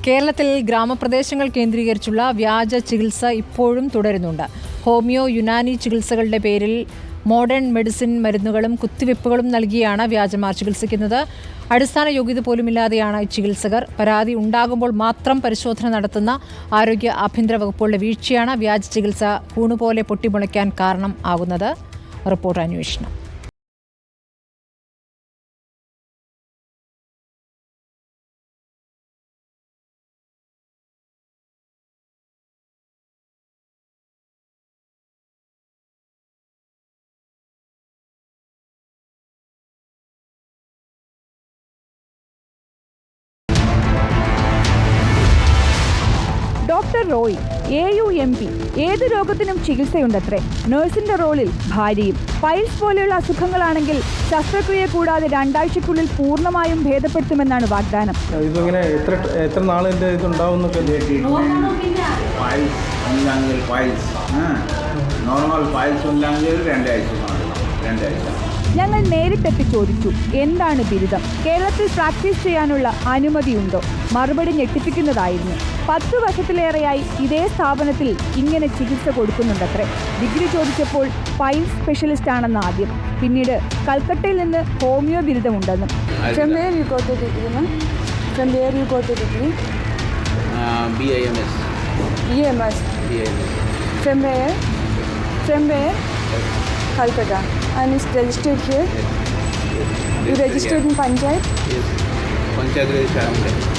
കേരളത്തിൽ ഗ്രാമപ്രദേശങ്ങൾ കേന്ദ്രീകരിച്ചുള്ള വ്യാജ ചികിത്സ ഇപ്പോഴും തുടരുന്നുണ്ട്. ഹോമിയോ, യുനാനി ചികിത്സകളുടെ പേരിൽ മോഡേൺ മെഡിസിൻ മരുന്നുകളും കുത്തിവയ്പ്പുകളും നൽകിയാണ് വ്യാജന്മാർ ചികിത്സിക്കുന്നത്. അടിസ്ഥാന യോഗ്യത പോലുമില്ലാതെയാണ് ചികിത്സകർ. പരാതി ഉണ്ടാകുമ്പോൾ മാത്രം പരിശോധന നടത്തുന്ന ആരോഗ്യ ആഭ്യന്തര വകുപ്പുകളുടെ വീഴ്ചയാണ് വ്യാജ ചികിത്സ കൂണുപോലെ പൊട്ടിമുളയ്ക്കാൻ കാരണം ആകുന്നത്. റിപ്പോർട്ട് അന്വേഷണം. ഡോക്ടർ റോയ് AUMP ഏത് രോഗത്തിനും ചികിത്സയുണ്ടത്രേ. നഴ്സിന്റെ റോളിൽ ഭാര്യയും. പൈൽസ് പോലെയുള്ള അസുഖങ്ങളാണെങ്കിൽ ശസ്ത്രക്രിയ കൂടാതെ 2 ആഴ്ചയ്ക്കുള്ളിൽ പൂർണ്ണമായും ഭേദപ്പെടുത്തുമെന്നാണ് വാഗ്ദാനം. ഇതിങ്ങനെ എത്ര നാളിന്റെ ഇതുണ്ടാവും? ഞങ്ങൾ നേരിട്ടെത്തി ചോദിച്ചു, എന്താണ് ബിരുദം, കേരളത്തിൽ പ്രാക്ടീസ് ചെയ്യാനുള്ള അനുമതിയുണ്ടോ? മറുപടി ഞെട്ടിപ്പിക്കുന്നതായിരുന്നു. 10 വർഷത്തിലേറെയായി ഇതേ സ്ഥാപനത്തിൽ ഇങ്ങനെ ചികിത്സ കൊടുക്കുന്നുണ്ടത്രേ. ഡിഗ്രി ചോദിച്ചപ്പോൾ പൈൽസ് സ്പെഷ്യലിസ്റ്റ് ആണെന്ന് ആദ്യം, പിന്നീട് കൽക്കട്ടയിൽ നിന്ന് homeo ബിരുദമുണ്ടെന്നും. Calcutta, and is registered here. You registered in Panchayat? Yes, Panchayat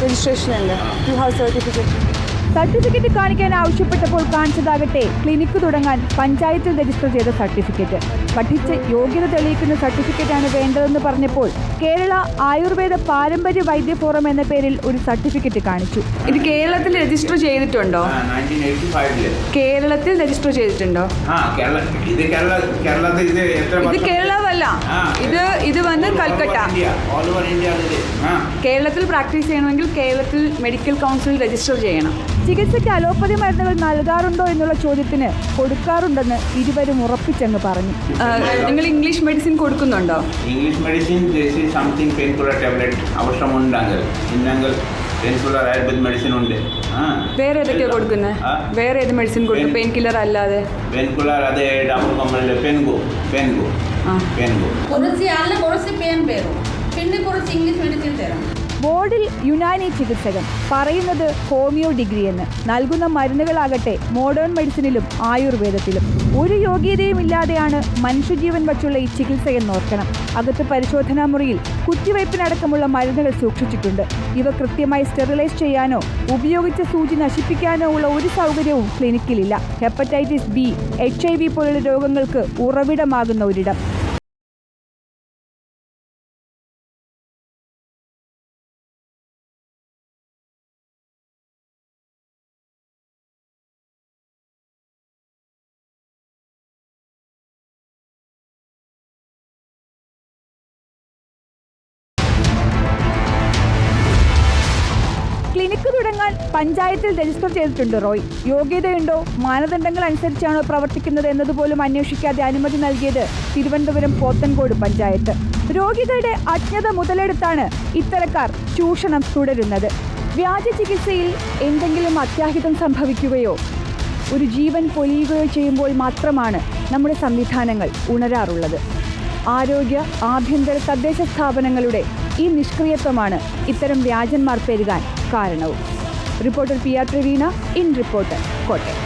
registration and you have certificate. Certificate കാണിക്കാൻ ആവശ്യപ്പെട്ടപ്പോൾ കാണിച്ചതാകട്ടെ ക്ലിനിക്ക് തുടങ്ങാൻ പഞ്ചായത്തിൽ രജിസ്റ്റർ ചെയ്ത സർട്ടിഫിക്കറ്റ്. പഠിച്ച് യോഗ്യത തെളിയിക്കുന്ന സർട്ടിഫിക്കറ്റാണ് വേണ്ടതെന്ന് പറഞ്ഞപ്പോൾ കേരള ആയുർവേദ പാരമ്പര്യ വൈദ്യ ഫോറം എന്ന പേരിൽ ഒരു സർട്ടിഫിക്കറ്റ് കാണിച്ചു. ഇത് കേരളത്തിൽ രജിസ്റ്റർ ചെയ്തിട്ടുണ്ടോ? കേരളത്തിൽ രജിസ്റ്റർ ചെയ്തിട്ടുണ്ടോ? ഇത് കേരളമല്ല, ഇത് വന്ന് കൽക്കട്ട. കേരളത്തിൽ പ്രാക്ടീസ് ചെയ്യണമെങ്കിൽ കേരളത്തിൽ മെഡിക്കൽ കൗൺസിൽ രജിസ്റ്റർ ചെയ്യണം. ചികിത്സയ്ക്ക് അലോപ്പതി മരുന്നുകൾ നൽകാറുണ്ടോ എന്നുള്ള ചോദ്യത്തിന് കൊടുക്കാറുണ്ടെന്ന് ഇരുവരും ഉറപ്പിച്ചെന്ന് പറഞ്ഞു. നിങ്ങൾ ഇംഗ്ലീഷ് മെഡിസിൻ കൊടുക്കുന്നുണ്ടോ? English medicine something pain killer tablet ആവശ്യമുണ്ടെങ്കിൽ പെയിൻ കില്ലർ ആയുർവേദ മെഡിസിൻ ഉണ്ട്. വേറെ ഏതൊക്കെയാണ് കൊടുക്കുന്നത്? വേറെ ഏത് മെഡിസിൻ കൊടുക്കും പെയിൻ കില്ലർ അല്ലാതെ? പെയിൻ കില്ലർ അതെ പെൻഗോ കുറച്ച് പെയിൻ പേരും പിന്നെ കുറച്ച് ഇംഗ്ലീഷ് മെഡിസിൻ തരാം. ബോർഡിൽ യുനാനി ചികിത്സകൻ, പറയുന്നത് ഹോമിയോ ഡിഗ്രി എന്ന്. നൽകുന്ന മരുന്നുകളാകട്ടെ മോഡേൺ മെഡിസിനിലും ആയുർവേദത്തിലും. ഒരു യോഗ്യതയും ഇല്ലാതെയാണ് മനുഷ്യജീവൻ വച്ചുള്ള ഈ ചികിത്സയെന്നോർക്കണം. അകത്ത് പരിശോധനാ മുറിയിൽ കുത്തിവയ്പ്പിനടക്കമുള്ള മരുന്നുകൾ സൂക്ഷിച്ചിട്ടുണ്ട്. ഇവ കൃത്യമായി സ്റ്റെറിലൈസ് ചെയ്യാനോ ഉപയോഗിച്ച സൂചി നശിപ്പിക്കാനോ ഉള്ള ഒരു സൗകര്യവും ക്ലിനിക്കിലില്ല. ഹെപ്പറ്റൈറ്റിസ് B, HIV പോലുള്ള രോഗങ്ങൾക്ക് ഉറവിടമാകുന്ന ഒരിടം. ക്ലിനിക്ക് തുടങ്ങാൻ പഞ്ചായത്തിൽ രജിസ്റ്റർ ചെയ്തിട്ടുണ്ട് റോയ്. യോഗ്യതയുണ്ടോ, മാനദണ്ഡങ്ങൾ അനുസരിച്ചാണോ പ്രവർത്തിക്കുന്നത് എന്നതുപോലും അന്വേഷിക്കാതെ അനുമതി നൽകിയത് തിരുവനന്തപുരം പോത്തൻകോട് പഞ്ചായത്ത്. രോഗികളുടെ അജ്ഞത മുതലെടുത്താണ് ഇത്തരക്കാർ ചൂഷണം തുടരുന്നത്. വ്യാജ ചികിത്സയിൽ എന്തെങ്കിലും അത്യാഹിതം സംഭവിക്കുകയോ ഒരു ജീവൻ പൊലിയുകയോ ചെയ്യുമ്പോൾ മാത്രമാണ് നമ്മുടെ സംവിധാനങ്ങൾ ഉണരാറുള്ളത്. ആരോഗ്യ, ആഭ്യന്തര, തദ്ദേശ സ്ഥാപനങ്ങളുടെ ഈ നിഷ്ക്രിയത്വമാണ് ഇത്തരം വ്യാജന്മാർ പെരുകാൻ കാരണവും. Reporter PR Praveena, in reporter, Kottayam.